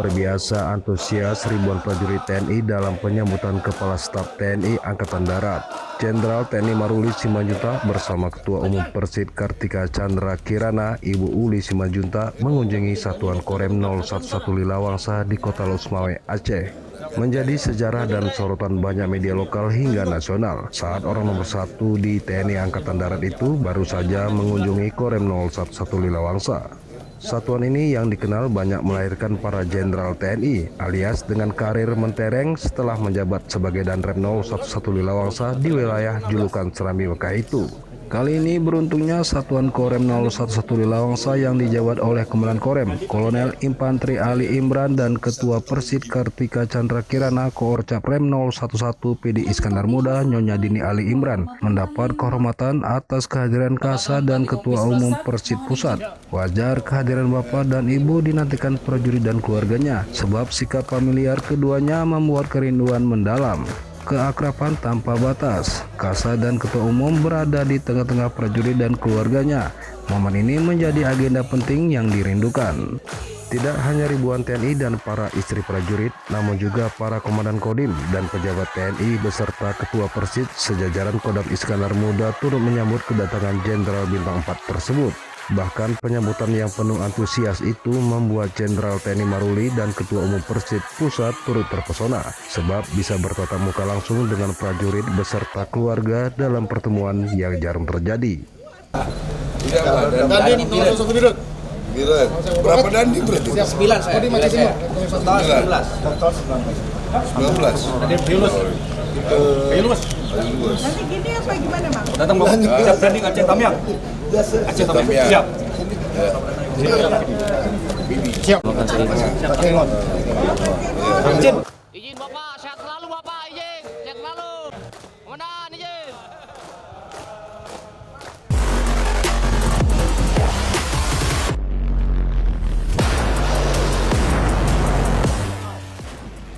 luar biasa antusias ribuan prajurit TNI dalam penyambutan Kepala Staf TNI Angkatan Darat. Jenderal TNI Maruli Simanjuntak bersama Ketua Umum Persid Kartika Chandra Kirana, Ibu Uli Simanjuntak mengunjungi Satuan Korem 011 Lilawangsa di Kota Losmawe, Aceh. Menjadi sejarah dan sorotan banyak media lokal hingga nasional saat orang nomor 1 di TNI Angkatan Darat itu baru saja mengunjungi Korem 011 Lilawangsa. Satuan ini yang dikenal banyak melahirkan para jenderal TNI alias dengan karir mentereng setelah menjabat sebagai Danrem 011 Lilawangsa di wilayah julukan Serambi Mekah itu. Kali ini beruntungnya Satuan Korem 011 Lilawangsa yang dijabat oleh Komandan Korem, Kolonel Infantri Ali Imran dan Ketua Persid Kartika Chandra Kirana Koorcap Rem 011 PD Iskandar Muda Nyonya Dini Ali Imran mendapat kehormatan atas kehadiran Kasa dan Ketua Umum Persid Pusat. Wajar kehadiran Bapak dan Ibu dinantikan prajurit dan keluarganya, sebab sikap familiar keduanya membuat kerinduan mendalam. Keakraban tanpa batas, Kasa dan Ketua Umum berada di tengah-tengah prajurit dan keluarganya. Momen ini menjadi agenda penting yang dirindukan. Tidak hanya ribuan TNI dan para istri prajurit, namun juga para komandan Kodim dan pejabat TNI beserta Ketua Persid sejajaran Kodam Iskandar Muda turut menyambut kedatangan Jenderal Bintang 4 tersebut. Bahkan penyambutan yang penuh antusias itu membuat Jenderal TNI Maruli dan Ketua Umum Persid Pusat turut terpesona sebab bisa bertatap muka langsung dengan prajurit beserta keluarga dalam pertemuan yang jarang terjadi. Dandim 01 Birut. Berapa dandim berarti? 9 saya. Kodim masih semua. Total 19. 19. Dandim Yunus. Yunus. Nanti gini apa gimana, Bang? Datang Bang. Siap branding Aceh Tamyang. Aceh Tamyang. Siap. Siap. Izin. Izin Bapak, sehat selalu Bapak, izin. Sehat selalu. Komandan, izin.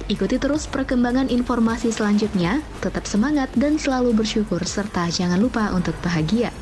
Ikuti terus perkembangan informasi selanjutnya, tetap semangat dan selalu bersyukur serta jangan lupa untuk bahagia.